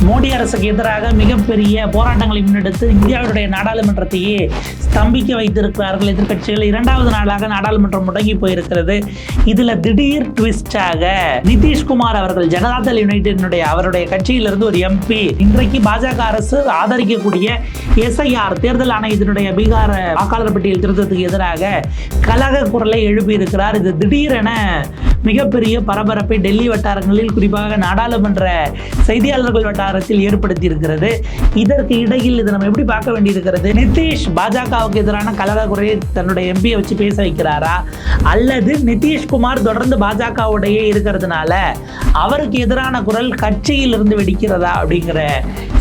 மோடி அரசுக்கு எதிராக மிகப்பெரிய போராட்டங்களை முன்னெடுத்து இந்தியாவுடைய நாடாளுமன்றத்தையே ஸ்தம்பிக்க வைத்திருக்கிறார்கள் எதிர்க்கட்சிகள். இரண்டாவது நாளாக நாடாளுமன்றம் முடங்கி போயிருக்கிறது. இதுல திடீர் ட்விஸ்டாக நிதிஷ்குமார் அவர்கள் ஜனதாதள் யுனைடெட் அவருடைய கட்சியிலிருந்து ஒரு எம்பி இன்றைக்கு பாஜக அரசு ஆதரிக்கக்கூடிய எஸ்ஐஆர் தேர்தல் ஆணையத்தினுடைய பீகார் வாக்காளர் பட்டியல் திருத்தத்துக்கு எதிராக கலக குரலை எழுப்பியிருக்கிறார். இது திடீரென மிகப்பெரிய பரபரப்பை டெல்லி வட்டாரங்களில் குறிப்பாக நாடாளுமன்ற செய்தியாளர்கள் வட்டாரத்தில் ஏற்படுத்தி இருக்கிறது. இதற்கு இடையில் இதை நம்ம எப்படி பார்க்க வேண்டியிருக்கிறது? நிதிஷ் பாஜகவுக்கு எதிரான கலக குரலை தன்னுடைய எம்பியை வச்சு பேச வைக்கிறாரா, அல்லது நிதிஷ்குமார் தொடர்ந்து பாஜகவுடைய இருக்கிறதுனால அவருக்கு எதிரான குரல் கட்சியில் இருந்து வெடிக்கிறதா அப்படிங்கிற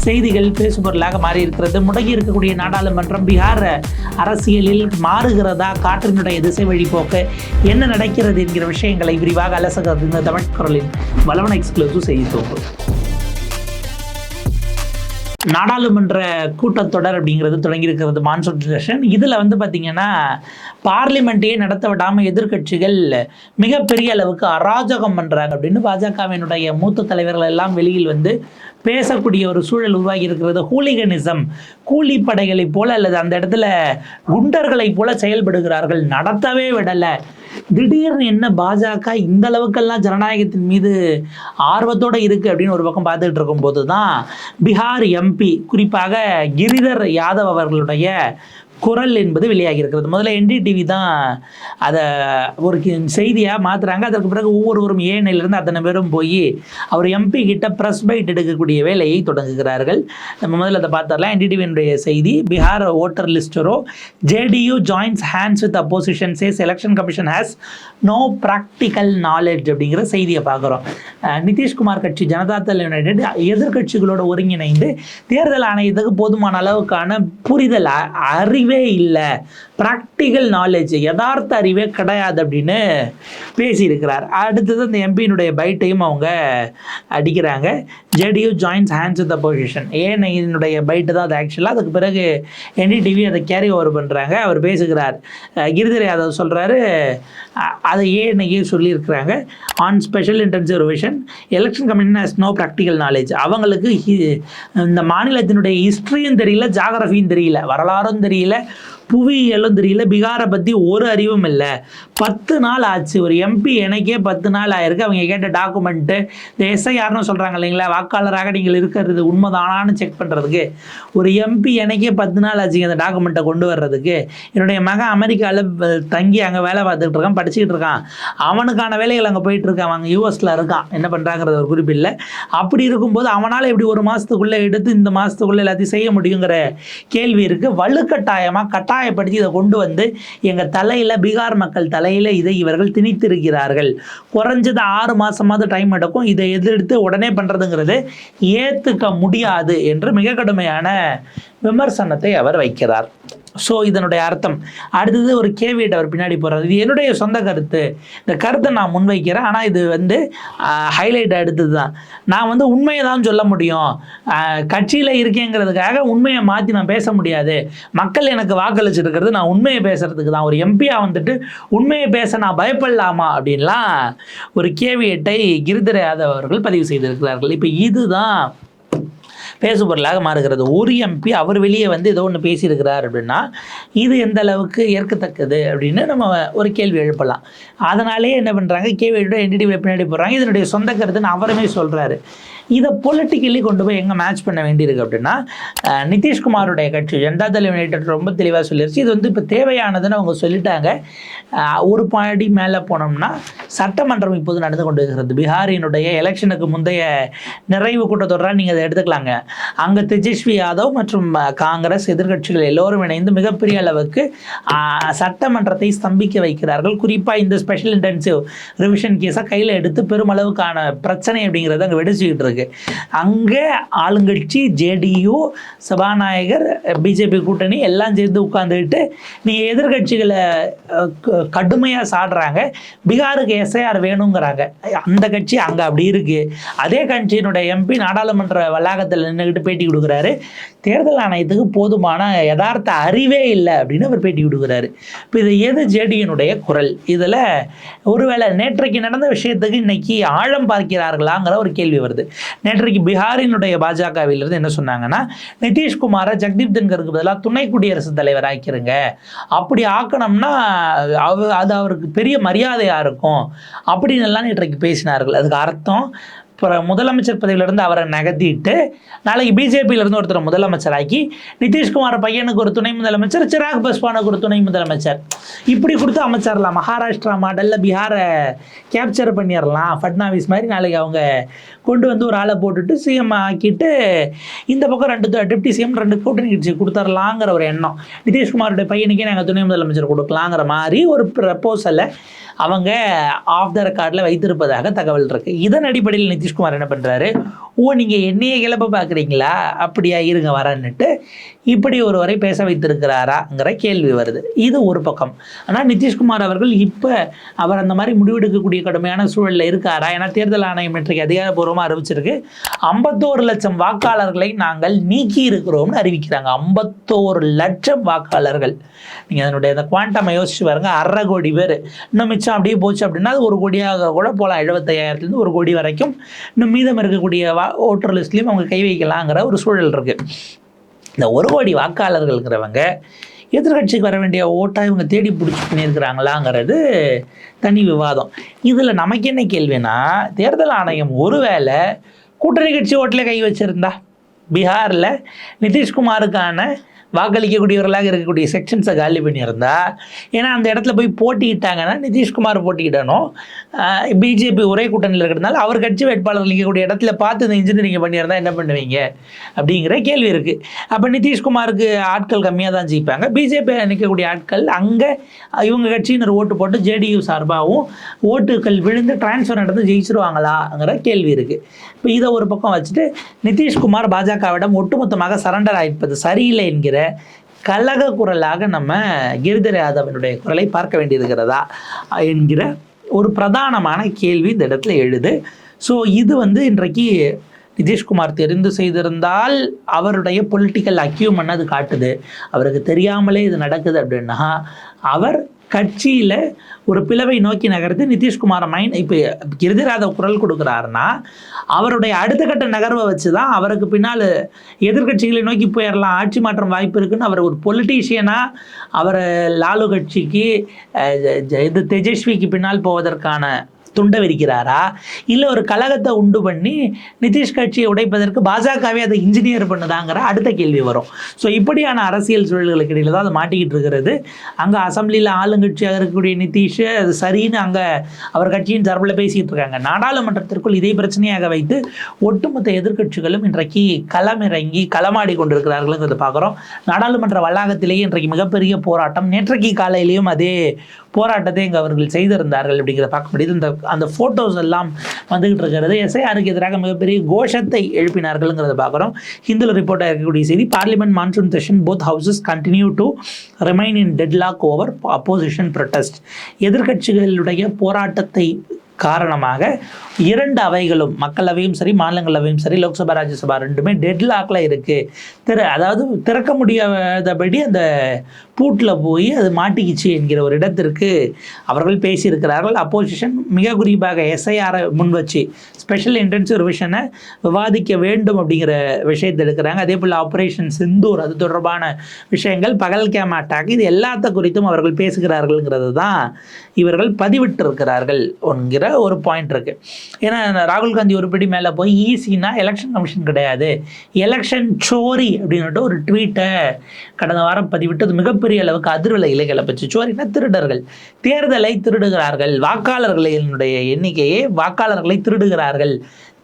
செய்திகள் பேசுபொருளாக மாறி இருக்கிறது. முடங்கி இருக்கக்கூடிய நாடாளுமன்றம் பீகார் அரசியலில் மாறுகிறதா, காற்றினுடைய திசை வழிபோக்கு என்ன நடக்கிறது என்கிற விஷயங்களை விரிவாக அலசுகிறது இந்த தமிழ் குரலின் வளவன எக்ஸ்க்ளூசிவ் செய்தி தொகுப்பு. நாடாளுமன்ற கூட்டத்தொடர் அப்படிங்கிறது தொடங்கி இருக்கிறது, மான்சூன் செஷன். இதில் பார்த்தீங்கன்னா பார்லிமெண்ட்டையே நடத்த விடாமல் எதிர்க்கட்சிகள் மிகப்பெரிய அளவுக்கு அராஜகம் பண்ணுறாங்க அப்படின்னு பாஜகவினுடைய மூத்த தலைவர்கள் எல்லாம் வெளியில் பேசக்கூடிய ஒரு சூழல் உருவாகி இருக்கிறது. ஹூலிகனிசம், கூலிப்படைகளைப் போல அல்லது அந்த இடத்துல குண்டர்களைப் போல செயல்படுகிறார்கள், நடத்தவே விடலை. திடீர்னு என்ன பாஜக இந்த அளவுக்கெல்லாம் ஜனநாயகத்தின் மீது ஆர்வத்தோடு இருக்குது அப்படின்னு ஒரு பக்கம் பார்த்துக்கிட்டு இருக்கும்போது தான் பீகார் எம்பி குறிப்பாக கிரிதர் யாதவ் அவர்களுடைய குரல் என்பது வெளியாகி இருக்கிறது. முதல்ல NDTV தான் அதை ஒரு செய்தியாக மாற்றுறாங்க. அதற்கு பிறகு ஒவ்வொருவரும் ஏனையிலிருந்து அத்தனை பேரும் போய் அவர் எம்பி கிட்ட ப்ரெஸ் பைட் எடுக்கக்கூடிய வேலையை தொடங்குகிறார்கள். நம்ம முதல்ல அதை பார்த்துடலாம். NDTVனுடைய செய்தி, பீகார் ஓட்டர் லிஸ்டரோ JDU joins hands with opposition says election commission has no practical knowledge அப்படிங்கிற செய்தியை பார்க்குறோம். நிதிஷ்குமார் கட்சி ஜனதாதள் யுனைடெட் எதிர்கட்சிகளோடு ஒருங்கிணைந்து தேர்தல் ஆணையத்துக்கு போதுமான அளவுக்கான புரிதல் அறிவே இல்லை, ப்ராக்டிக்கல் நாலேஜ் யதார்த்த அறிவே கிடையாது அப்படின்னு பேசியிருக்கிறார். அடுத்தது அந்த எம்பியினுடைய பைட்டையும் அவங்க அடிக்கிறாங்க. JDU joins hands with opposition, ஏனையினுடைய பைட்டு தான் அது ஆக்சுவலாக. அதுக்கு பிறகு NDTV அதை கேரி ஓவர் பண்ணுறாங்க. அவர் பேசுகிறார். கிரிதர் யாதவ் சொல்கிறாரு, அதை ஏனையே சொல்லியிருக்கிறாங்க. On special intensive revision election commission has no practical knowledge. அவங்களுக்கு இந்த மாநிலத்தினுடைய ஹிஸ்ட்ரியும் தெரியல, ஜாகிரபியும் தெரியல, வரலாறும் தெரியல, புவியியலும் தெரியல, பீகாரை பற்றி ஒரு அறிவும் இல்லை. 10 நாள் ஆச்சு. ஒரு எம்பி எனக்கே 10 நாள் ஆயிருக்கு. அவங்க கேட்ட டாக்குமெண்ட்டு இந்த SIRனு சொல்கிறாங்க இல்லைங்களா, வாக்காளராக நீங்கள் இருக்கிறது உண்மைதானான்னு செக் பண்ணுறதுக்கு ஒரு எம்பி எனக்கே 10 நாள் ஆச்சுங்க அந்த டாக்குமெண்ட்டை கொண்டு வர்றதுக்கு. என்னுடைய மகன் அமெரிக்காவில் தங்கி அங்கே வேலை பார்த்துக்கிட்டு இருக்கான், படிச்சுக்கிட்டு இருக்கான். அவனுக்கான வேலைகள் அங்கே போயிட்டுருக்கான், அவங்க US இருக்கான், என்ன பண்ணுறாங்கிறது ஒரு குறிப்பில்லை. அப்படி இருக்கும்போது அவனால் எப்படி ஒரு மாதத்துக்குள்ளே எடுத்து இந்த மாதத்துக்குள்ளே எல்லாத்தையும் செய்ய முடியுங்கிற கேள்வி இருக்குது. வலுக்கட்டாயமாக கட்டாயப்படுத்தி இதை கொண்டு எங்கள் தலையில், பீகார் மக்கள் தலையில் இதை இவர்கள் திணித்திருக்கிறார்கள். குறைஞ்சது 6 மாதமாவது டைம் எடுக்கும். இதை எதிர்த்து உடனே பண்ணுறதுங்கிறது ஏற்றுக்க முடியாது என்று மிக கடுமையான விமர்சனத்தை அவர் வைக்கிறார். ஸோ இதனுடைய அர்த்தம் அடுத்தது ஒரு கேவியட் அவர் பின்னாடி போகிறார். இது என்னுடைய சொந்த கருத்து, இந்த கருத்தை நான் முன்வைக்கிறேன், ஆனால் இது ஹைலைட் அடுத்தது தான். நான் உண்மையை தான் சொல்ல முடியும், கட்சியில் இருக்கேங்கிறதுக்காக உண்மையை மாற்றி நான் பேச முடியாது. மக்கள் எனக்கு வாக்களிச்சிருக்கிறது நான் உண்மையை பேசுகிறதுக்கு தான். ஒரு எம்பியாக உண்மையை பேச நான் பயப்படலாமா அப்படின்லாம் ஒரு கேவியட்டை கிரிதர் யாதவ் அவர்கள் பதிவு செய்திருக்கிறார்கள். இப்போ இதுதான் பேசுபொருளாக மாறுகிறது. ஒரு எம்பி அவர் வெளியே ஏதோ ஒன்று பேசியிருக்கிறார் அப்படின்னா இது எந்த அளவுக்கு ஏற்கத்தக்கது அப்படின்னு நம்ம ஒரு கேள்வி எழுப்பலாம். அதனாலே என்ன பண்ணுறாங்க, கேவியோட NDTV பின்னாடி போடுறாங்க. இதனுடைய சொந்த கருத்துன்னு அவருமே சொல்கிறாரு. இதை பொலிட்டிக்கலி கொண்டு போய் எங்கே மேட்ச் பண்ண வேண்டியிருக்கு அப்படின்னா, நிதிஷ்குமாருடைய கட்சி ஜனதாதள் யுனைடெட் ரொம்ப தெளிவாக சொல்லிருச்சு. இது இப்போ தேவையானதுன்னு அவங்க சொல்லிட்டாங்க. ஒரு படி மேலே போனோம்னா சட்டமன்றம் இப்போது நடந்து கொண்டு இருக்கிறது. பீகாரினுடைய எலெக்ஷனுக்கு முந்தைய நிறைவு கூட்டத்தொடராக நீங்கள் அதை எடுத்துக்கலாங்க. அங்கே தேஜஸ்வி யாதவ் மற்றும் காங்கிரஸ் எதிர்கட்சிகள் எல்லோரும் இணைந்து மிகப்பெரிய அளவுக்கு சட்டமன்றத்தை ஸ்தம்பிக்க வைக்கிறார்கள். குறிப்பாக இந்த ஸ்பெஷல் இன்டென்சிவ் ரிவிஷன் கேஸை கையில் எடுத்து பெருமளவுக்கான பிரச்சனை அப்படிங்கிறது அங்கே வெடிச்சுக்கிட்டு இருக்கு. அங்கே ஆளுங்கட்சி JDU சபாநாயகர் BJP கூட்டணி எல்லாம் சேர்ந்து உட்கார்ந்துக்கிட்டு நீங்கள் எதிர்கட்சிகளை கடுமையாக சாடுறாங்க. பீகாருக்கு SIR வேணுங்கிறாங்க. அந்த கட்சி அங்கே அப்படி இருக்குது. அதே கட்சியினுடைய MP நாடாளுமன்ற வளாகத்தில் நின்றுக்கிட்டு பேட்டி கொடுக்குறாரு. தேர்தல் ஆணையத்துக்கு போதுமான யதார்த்த அறிவே இல்லை அப்படின்னு அவர் பேட்டி கொடுக்குறாரு. இப்போ இது எது JDUனுடைய குரல்? இதில் ஒருவேளை நேற்றைக்கு நடந்த விஷயத்துக்கு இன்னைக்கு ஆழம் பார்க்கிறார்களாங்கிற ஒரு கேள்வி வருது. நேற்றைக்கு பீகாரினுடைய பாஜகவிலிருந்து என்ன சொன்னாங்கன்னா, நிதிஷ்குமாரை ஜெகதீப் தன்கருக்கு பதிலாக துணை குடியரசுத் தலைவர் ஆக்கிருங்க, அப்படி ஆக்கணும்னா அது அவருக்கு பெரிய மரியாதையாக இருக்கும் அப்படின்னு எல்லாம் நேற்றைக்கு பேசினார்கள். அதுக்கு அர்த்தம் முதலமைச்சர் பதவியிலிருந்து அவரை நகர்த்திட்டு நாளைக்கு பிஜேபியிலிருந்து ஒருத்தர் முதலமைச்சராக்கி நிதிஷ்குமார் பையனுக்கு ஒரு துணை முதலமைச்சர், சிராக் பாஸ்வானுக்கு ஒரு துணை முதலமைச்சர், இப்படி கொடுத்து அமைச்சிடலாம். மகாராஷ்டிரா மாடலில் பீகாரை கேப்சர் பண்ணிடலாம். ஃபட்னாவிஸ் மாதிரி நாளைக்கு அவங்க கொண்டு வந்து ஒரு ஆளை போட்டுட்டு சிஎம் ஆக்கிட்டு இந்த பக்கம் 2 டிப்டி சிஎம் 2 கூட்டணி கட்சி கொடுத்துடலாங்கிற ஒரு எண்ணம். நிதிஷ்குமாரோட பையனுக்கே நாங்கள் துணை முதலமைச்சர் கொடுக்கலாங்கிற மாதிரி ஒரு ப்ரப்போசலை அவங்க ஆஃப் த ரெக்கார்டில் வைத்திருப்பதாக தகவல் இருக்குது. இதன் அடிப்படையில் நிதிஷ்குமார் என்ன பண்ணுறாரு, நீங்கள் என்னையே கிளப்ப பார்க்குறீங்களா, அப்படியா இருங்க வரன்னுட்டு இப்படி ஒரு வரை பேச வைத்திருக்கிறாராங்கிற கேள்வி வருது. இது ஒரு பக்கம். ஆனால் நிதிஷ்குமார் அவர்கள் இப்போ அவர் அந்த மாதிரி முடிவெடுக்கக்கூடிய கடுமையான சூழலில் இருக்காரா? ஏன்னா தேர்தல் ஆணையம் இன்றைக்கு அதிகாரப்பூர்வமாக அறிவிச்சிருக்கு, 51 லட்சம் வாக்காளர்களை நாங்கள் நீக்கி இருக்கிறோம்னு அறிவிக்கிறாங்க. 51 லட்சம் வாக்காளர்கள். நீங்கள் அதனுடைய அந்த குவாண்டம் யோசிச்சு பாருங்க, 1/2 கோடி பேர். இன்னும் மிச்சம் அப்படியே போச்சு அப்படின்னா அது 1 கோடியாக கூட போகலாம். 75,000 1 கோடி வரைக்கும் இன்னும் மீதம் இருக்கக்கூடிய ஓட்டர் லிஸ்ட்லையும் அவங்க கை வைக்கலாங்கிற ஒரு சூழல் இருக்குது. இந்த 1 கோடி வாக்காளர்கள்ங்கிறவங்க எதிர்கட்சிக்கு வர வேண்டிய ஓட்டாக இவங்க தேடி பிடிச்சி பண்ணியிருக்கிறாங்களாங்கிறது தனி விவாதம். இதில் நமக்கு என்ன கேள்வினா, தேர்தல் ஆணையம் ஒருவேளை கூட்டணி கட்சி ஓட்டில் கை வச்சுருந்தா பீகாரில் நிதிஷ்குமாருக்கான வாக்களிக்கக்கூடியவர்களாக இருக்கக்கூடிய செக்ஷன்ஸை காலி பண்ணியிருந்தா, ஏன்னா அந்த இடத்துல போய் போட்டிக்கிட்டாங்கன்னா நிதிஷ்குமார் போட்டிக்கிடணும், பிஜேபி ஒரே கூட்டணியில் இருக்கிறதுனால அவர் கட்சி வேட்பாளர்கள் நிற்கக்கூடிய இடத்துல பார்த்து இந்த இன்ஜினியரிங் பண்ணியிருந்தால் என்ன பண்ணுவீங்க அப்படிங்கிற கேள்வி இருக்குது. அப்போ நிதிஷ்குமாருக்கு ஆட்கள் கம்மியாக தான் ஜெயிப்பாங்க, பிஜேபி நிற்கக்கூடிய ஆட்கள் அங்கே இவங்க கட்சியினர் ஓட்டு போட்டு ஜேடியு சார்பாகவும் ஓட்டுகள் விழுந்து டிரான்ஸ்ஃபர் நடந்து ஜெயிச்சிருவாங்களாங்கிற கேள்வி இருக்குது. இப்போ இதை ஒரு பக்கம் வச்சுட்டு நிதிஷ்குமார் பாஜகவிடம் ஒட்டுமொத்தமாக சரண்டர் ஆகிப்பது சரியில்லை என்கிற கலக குரலாக நம்ம கிரிதர் யாதவனுடைய குரலை பார்க்க வேண்டியிருக்கிறதா என்கிற ஒரு பிரதானமான கேள்வி இந்த இடத்துல எழுது. ஸோ இது இன்றைக்கு நிதிஷ்குமார் தெரிந்து செய்திருந்தால் அவருடைய பொலிட்டிக்கல் அக்யூமெண்ட் அது காட்டுது. அவருக்கு தெரியாமலே இது நடக்குது அப்படின்னா அவர் கட்சியில் ஒரு பிளவை நோக்கி நகர்த்து நிதிஷ்குமார் இப்போ கிரிதர் யாதவ் குரல் கொடுக்குறாருன்னா அவருடைய அடுத்த கட்ட நகர்வை வச்சு தான் அவருக்கு பின்னால் எதிர்கட்சிகளை நோக்கி போயிடலாம், ஆட்சி மாற்றம் வாய்ப்பு இருக்குன்னு அவர் ஒரு பொலிட்டீஷியனாக அவர் லாலு கட்சிக்கு இது தேஜஸ்விக்கு பின்னால் போவதற்கான துண்டை விரிக்கிறாரா, இல்லை ஒரு கழகத்தை உண்டு பண்ணி நிதிஷ் கட்சியை உடைப்பதற்கு பாஜகவே அதை இன்ஜினியர் பண்ணுதாங்கிற அடுத்த கேள்வி வரும். ஸோ இப்படியான அரசியல் சூழல்களுக்கு இடையில் தான் அது மாட்டிக்கிட்டு இருக்கிறது. அங்கே அசம்பிளியில் ஆளுங்கட்சியாக இருக்கக்கூடிய நிதிஷ் அது சரின்னு அங்கே அவர் கட்சியின் சார்பில் பேசிகிட்டு இருக்காங்க. நாடாளுமன்றத்திற்குள் இதே பிரச்சனையாக வைத்து ஒட்டுமொத்த எதிர்கட்சிகளும் இன்றைக்கு களமிறங்கி களமாடி கொண்டிருக்கிறார்கள்ங்கிறத பார்க்குறோம். நாடாளுமன்ற வளாகத்திலேயே இன்றைக்கு மிகப்பெரிய போராட்டம், நேற்றைக்கு காலையிலையும் அதே போராட்டத்தை இங்கே அவர்கள் செய்திருந்தார்கள் அப்படிங்கிறத பார்க்க முடியுது. அந்த ஃபோட்டோஸ் எல்லாம் வந்துகிட்டு இருக்கிறது. எஸ்ஐஆருக்கு எதிராக மிகப்பெரிய கோஷத்தை எழுப்பினார்கள்ங்கிறத பார்க்குறோம். ஹிந்துல ரிப்போர்ட்டாக இருக்கக்கூடிய செய்தி, parliament monsoon session both houses continue to remain in deadlock over opposition protest. எதிர்கட்சிகளுடைய போராட்டத்தை காரணமாக 2 அவைகளும், மக்களவையும் சரி மாநிலங்களவையும் சரி லோக்சபா ராஜ்யசபா ரெண்டுமே டெட்லாக்ல இருக்குது. அதாவது திறக்க முடியாதபடி அந்த பூட்டில் போய் அது மாட்டிக்கிச்சு என்கிற ஒரு இடத்திற்கு அவர்கள் பேசியிருக்கிறார்கள். அப்போசிஷன் மிக குறிப்பாக எஸ்ஐஆரை முன் வச்சு ஸ்பெஷல் இன்டென்சிவ் ரிவிஷனை விவாதிக்க வேண்டும் அப்படிங்கிற விஷயத்தை எடுக்கிறாங்க. அதே போல் ஆப்ரேஷன் சிந்தூர் அது தொடர்பான விஷயங்கள், பகல்கேம் அட்டாக், இது எல்லாத்த குறித்தும் அவர்கள் பேசுகிறார்கள்ங்கிறது தான் இவர்கள் பதிவிட்டிருக்கிறார்கள் என்கிற ஒரு பாயிண்ட் இருக்குது. ஏன்னா ராகுல் காந்தி ஒரு படி மேலே போய் ஈஸினா எலெக்ஷன் கமிஷன் கிடையாது, எலெக்ஷன் சோரி அப்படின்ட்டு ஒரு ட்வீட்டை கடந்த வாரம் பதிவிட்டு அது மிகப்பெரிய அளவுக்கு அதிர்வலைகளை கிளப்பிச்சு. சோரினா திருடர்கள், தேர்தலை திருடுகிறார்கள், வாக்காளர்களுடைய எண்ணிக்கையை வாக்காளர்களை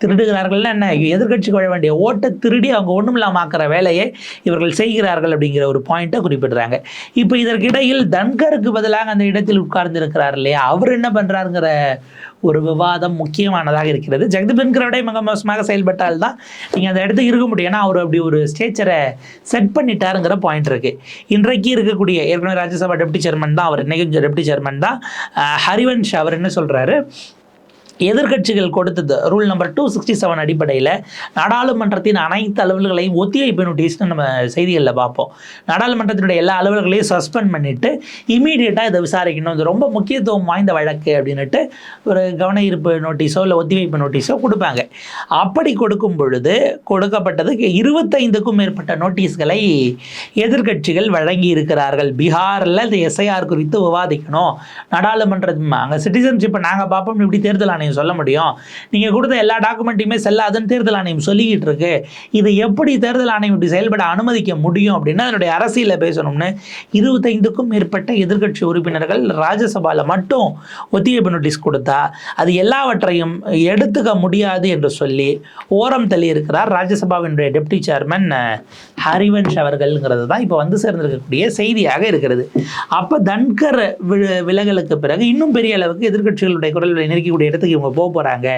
திருடுகிறார்கள்னா என்ன, எதிர்கட்சிக்கு வழங்க வேண்டிய ஓட்டை திருடி அவங்க ஒன்றுமில்லாம ஆக்கிற வேலையை இவர்கள் செய்கிறார்கள் அப்படிங்கிற ஒரு பாயிண்ட்டை குறிப்பிடுறாங்க. இப்போ இதற்கிடையில் தன்கருக்கு பதிலாக அந்த இடத்தில் உட்கார்ந்து இருக்கிறார் இல்லையா, அவர் என்ன பண்ணுறாருங்கிற ஒரு விவாதம் முக்கியமானதாக இருக்கிறது. ஜெகதீப் தன்கரை மிக மோசமாக செயல்பட்டால்தான் நீங்கள் அந்த இடத்துக்கு இருக்க முடியும். ஏன்னா அவர் அப்படி ஒரு ஸ்டேச்சரை செட் பண்ணிட்டாருங்கிற பாயிண்ட் இருக்குது. இன்றைக்கு இருக்கக்கூடிய ஏற்கனவே ராஜ்யசபா டெப்டி சேர்மன் தான் அவர், இன்னைக்கு டெப்டி சேர்மன் தான் ஹரிவன்ஷ். அவர் என்ன சொல்கிறாரு, எதிர்க்கட்சிகள் கொடுத்தது ரூல் நம்பர் 267 அடிப்படையில் நாடாளுமன்றத்தின் அனைத்து அலுவல்களையும் ஒத்திவைப்பு நோட்டீஸ்னு நம்ம செய்திகளில் பார்ப்போம். நாடாளுமன்றத்தினுடைய எல்லா அலுவல்களையும் சஸ்பெண்ட் பண்ணிவிட்டு இமீடியட்டாக இதை விசாரிக்கணும், இது ரொம்ப முக்கியத்துவம் வாய்ந்த வழக்கு அப்படின்ட்டு ஒரு கவன ஈர்ப்பு நோட்டீஸோ இல்லை ஒத்திவைப்பு நோட்டீஸோ கொடுப்பாங்க. அப்படி கொடுக்கும் பொழுது கொடுக்கப்பட்டது 25க்கும் மேற்பட்ட நோட்டீஸ்களை எதிர்க்கட்சிகள் வழங்கி இருக்கிறார்கள். பீகாரில் இந்த எஸ்ஐஆர் குறித்து விவாதிக்கணும், நாடாளுமன்றம் அங்கே சிட்டிசன்ஷிப்பை நாங்கள் பார்ப்போம் இப்படி தேர்தல் ஆணையம் சொல்ல முடியும், நீங்கள் கொடுத்த எல்லா டாக்குமெண்ட்டையுமே செல்லாதுன்னு தேர்தல் ஆணையம் சொல்லிக்கிட்டு இருக்கு, இது எப்படி தேர்தல் ஆணையம் இப்படி செயல்பட அனுமதிக்க முடியும் அப்படின்னு அதனுடைய அரசியலை பேசணும்னு 25க்கும் மேற்பட்ட எதிர்க்கட்சி உறுப்பினர்கள் ராஜ்யசபாவில் மட்டும் ஒத்திவைப்பு நோட்டீஸ் கொடுத்தா அது எல்லாவற்றையும் எடுத்துக்க முடியாது என்று சொல்லி ஓரம் தள்ளி இருக்கிறார் ராஜ்யசபாவினுடைய டெப்டி சேர்மன் ஹரிவன்ஷ் அவர்கள்ங்கிறது தான் இப்போ வந்து சேர்ந்திருக்கக்கூடிய செய்தியாக இருக்கிறது. அப்போ தன்கர் விலகலுக்கு பிறகு இன்னும் பெரிய அளவுக்கு எதிர்க்கட்சிகளுடைய குரல்களை நெருக்கக்கூடிய இடத்துக்கு இவங்க போக போகிறாங்க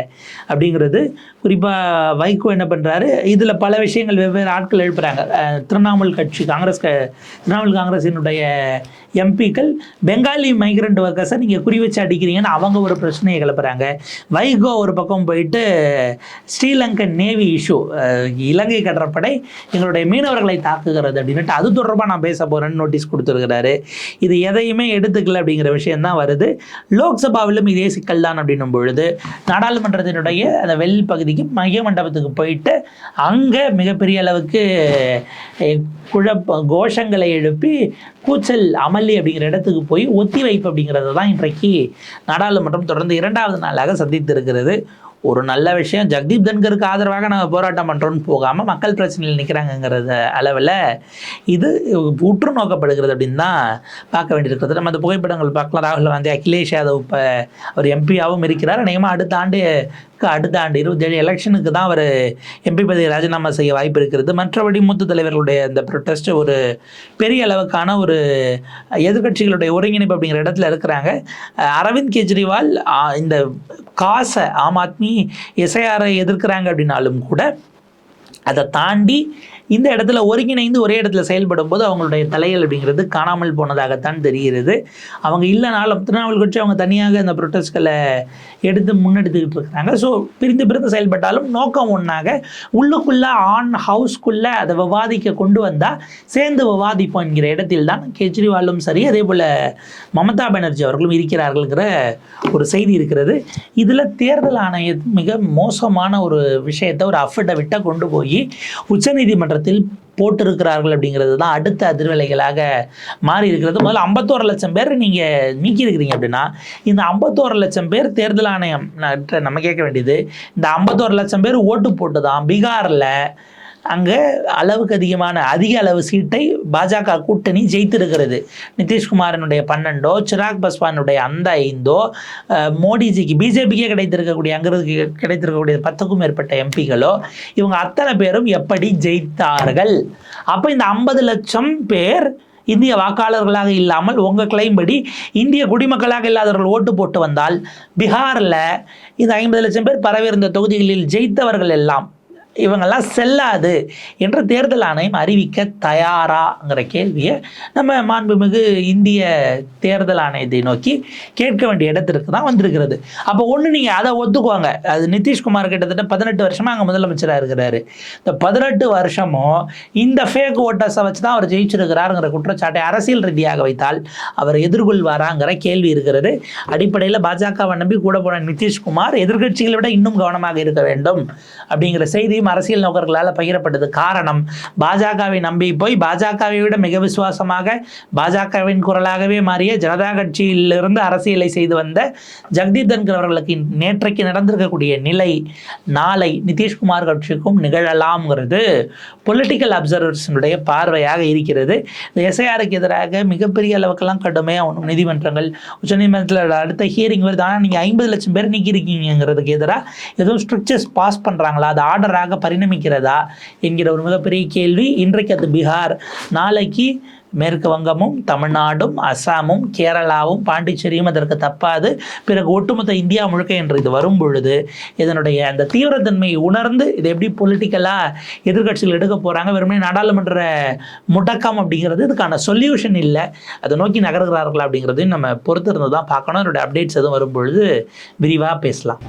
அப்படிங்கிறது. குறிப்பாக வைகோ என்ன பண்ணுறாரு, இதில் பல விஷயங்கள் வெவ்வேறு ஆட்கள் எழுப்புறாங்க. திரிணாமுல் கட்சி திரிணாமுல் காங்கிரஸினுடைய எம்பிக்கள் பெங்காலி மைக்ரண்ட் ஒர்க்கர்ஸை நீங்கள் குறி வச்சு அடிக்கிறீங்கன்னு அவங்க ஒரு பிரச்சனையை கிளப்புறாங்க. வைகோ ஒரு பக்கம் போயிட்டு ஸ்ரீலங்கன் நேவி இஷ்யூ, இலங்கை கடற்படை எங்களுடைய மீனவர்களை தாக்குகிறது அப்படின்ட்டு அது தொடர்பாக நான் பேச போகிறேன்னு நோட்டீஸ் கொடுத்துருக்கிறாரு. இது எதையுமே எடுத்துக்கல அப்படிங்கிற விஷயந்தான் வருது. லோக்சபாவிலும் இதே சிக்கல் தான் அப்படின்னும் பொழுது நாடாளுமன்றத்தினுடைய அந்த வெள் பகுதிக்கு மைய மண்டபத்துக்கு போயிட்டு அங்கே மிகப்பெரிய அளவுக்கு கோஷங்களை எழுப்பி கூச்சல் அமளி அப்படிங்கிற இடத்துக்கு போய் ஒத்திவைப்பு அப்படிங்கிறது தான் இன்றைக்கு நாடாளுமன்றம் தொடர்ந்து 2வது நாளாக சந்தித்து இருக்கிறது. ஒரு நல்ல விஷயம், ஜக்தீப் தன்கருக்கு ஆதரவாக நாங்கள் போராட்டம் பண்ணுறோன்னு போகாமல் மக்கள் பிரச்சனையில் நிற்கிறாங்கங்கிறத அளவில் இது உற்று நோக்கப்படுகிறது அப்படின்னு தான் பார்க்க வேண்டியிருக்கிறது. நம்ம அந்த புகைப்படங்கள் பார்க்கலாம். ராகுல் காந்தி, அகிலேஷ் யாதவ் இப்போ அவர் எம்பியாகவும் இருக்கிறார். அநேகமாக அடுத்த ஆண்டு 27 எலெக்ஷனுக்கு தான் அவர் எம்பி பதவியை ராஜினாமா செய்ய வாய்ப்பு இருக்கிறது. மற்றபடி மூத்த தலைவர்களுடைய இந்த ப்ரொட்டஸ்ட் ஒரு பெரிய அளவுக்கான ஒரு எதிர்க்கட்சிகளுடைய ஒருங்கிணைப்பு அப்படிங்கிற இடத்துல இருக்கிறாங்க. அரவிந்த் கெஜ்ரிவால் இந்த காசை ஆம் ஆத்மி எஸ்ஐஆரை எதிர்க்கிறாங்க அப்படின்னாலும் கூட அதை தாண்டி இந்த இடத்துல ஒருங்கிணைந்து ஒரே இடத்துல செயல்படும் போது அவங்களுடைய தலைகள் அப்படிங்கிறது காணாமல் போனதாகத்தான் தெரிகிறது. அவங்க இல்லைனாலும் திரிணாமுல் கட்சி அவங்க தனியாக இந்த ப்ரொட்டஸ்ட்களை எடுத்து முன்னெடுத்துக்கிட்டு இருக்கிறாங்க. ஸோ பிரிந்து செயல்பட்டாலும் நோக்கம் ஒன்றாக உள்ளுக்குள்ளே ஹவுஸ்க்குள்ளே அதை விவாதிக்க கொண்டு வந்தால் சேர்ந்து விவாதிப்போம் என்கிற இடத்தில் தான் கெஜ்ரிவாலும் சரி அதே போல் மமதா பானர்ஜி அவர்களும் இருக்கிறார்கள்ங்கிற ஒரு செய்தி இருக்கிறது. இதில் தேர்தல் ஆணையம் மிக மோசமான ஒரு விஷயத்தை ஒரு அஃபிடவிட்டை கொண்டு போய் உச்சநீதிமன்றத்தில் போட்டிருக்கிறார்கள் அப்படிங்கிறது தான் அடுத்த அதிர்வலைகளாக மாறி இருக்கிறது. முதல்ல 51 லட்சம் பேர் நீங்கள் நீக்கியிருக்கிறீங்க அப்படின்னா இந்த 51 லட்சம் பேர் தேர்தல் ஆணையம் நம்ம கேட்க வேண்டியது, இந்த 51 லட்சம் பேர் ஓட்டு போட்டு தான் பீகாரில் அங்கே அதிக அளவு சீட்டை பாஜக கூட்டணி ஜெயித்திருக்கிறது. நிதிஷ்குமாரனுடைய 12, சிராக் பாஸ்வானுடைய அந்த 5, மோடிஜிக்கு பிஜேபிக்கே அங்கிருந்து கிடைத்திருக்கக்கூடிய 10க்கும் மேற்பட்ட எம்பிகளோ இவங்க அத்தனை பேரும் எப்படி ஜெயித்தார்கள்? அப்போ இந்த 50 லட்சம் பேர் இந்திய வாக்காளர்களாக இல்லாமல் உங்கள் கிளைம் படி இந்திய குடிமக்களாக இல்லாதவர்கள் ஓட்டு போட்டு வந்தால் பீகாரில் இந்த 50 லட்சம் பேர் பரவியிருந்த தொகுதிகளில் ஜெயித்தவர்கள் எல்லாம் இவங்கெல்லாம் செல்லாது என்று தேர்தல் ஆணையம் அறிவிக்க தயாராங்கிற கேள்வியை நம்ம மாண்புமிகு இந்திய தேர்தல் ஆணையத்தை நோக்கி கேட்க வேண்டிய இடத்திற்கு தான் வந்திருக்கிறது. அப்போ ஒன்று நீங்கள் அதை ஒத்துக்குவாங்க. அது நிதிஷ்குமார் கிட்டத்தட்ட 18 வருஷமாக அங்கே முதலமைச்சராக இருக்கிறாரு. இந்த 18 வருஷமும் இந்த ஃபேக் ஓட்டர்ஸை வச்சு தான் அவர் ஜெயிச்சிருக்கிறாருங்கிற குற்றச்சாட்டை அரசியல் ரீதியாக வைத்தால் அவர் எதிர்கொள்வாராங்கிற கேள்வி இருக்கிறது. அடிப்படையில் பாஜகவை நம்பி கூட போன நிதிஷ்குமார் எதிர்க்கட்சிகளை விட இன்னும் கவனமாக இருக்க வேண்டும் அப்படிங்கிற செய்தி அரசியல் நோக்கர்களால் பகிரப்பட்டது. காரணம், பாஜகவை நம்பி போய் பாஜகவை விட மிக விசுவாசமாக பாஜகவின் குரலாகவே மாறிய ஜனதா கட்சியிலிருந்து அரசியலை செய்து வந்த ஜக்தீப் தன்கர் அவர்களுக்கு நேற்றைக்கு நடந்திருக்கக்கூடிய நிலை நாளை நிதிஷ்குமார் கட்சிக்கும் நிகழலாம்ங்கிறது பொலிட்டிக்கல் அப்சர்வர்ஸினுடைய பார்வையாக இருக்கிறது. இந்த எஸ்ஐஆருக்கு எதிராக மிகப்பெரிய அளவுக்கெல்லாம் கடுமையாக நீதிமன்றங்கள் உச்சநீதிமன்றத்தில் அடுத்த ஹியரிங் வருது. ஆனால் நீங்கள் 50 லட்சம் பேர் நீக்கியிருக்கீங்கிறதுக்கு எதிராக எதுவும் ஸ்ட்ரிக்சர்ஸ் பாஸ் பண்ணுறாங்களா, அது ஆர்டராக மாநிலங்களாக பரிணமிக்கிறதா என்கிற ஒரு மிகப்பெரிய கேள்வி. இன்றைக்கு அது பீகார், நாளைக்கு மேற்கு வங்கமும் தமிழ்நாடும் அசாமும் கேரளாவும் பாண்டிச்சேரியும் அதற்கு தப்பாது. பிறகு ஒட்டுமொத்த இந்தியா முழுக்க என்று இது வரும் பொழுது இதனுடைய அந்த தீவிரத்தன்மையை உணர்ந்து இதை எப்படி பொலிட்டிக்கலாக எதிர்கட்சிகள் எடுக்க போகிறாங்க. வெறுமனே நாடாளுமன்ற முடக்கம் அப்படிங்கிறது இதுக்கான சொல்யூஷன் இல்லை. அதை நோக்கி நகர்கிறார்களா அப்படிங்கிறதையும் நம்ம பொறுத்திருந்து தான் பார்க்கணும். அதனுடைய அப்டேட்ஸ் எதுவும் வரும் பொழுது விரிவாக பேசலாம்.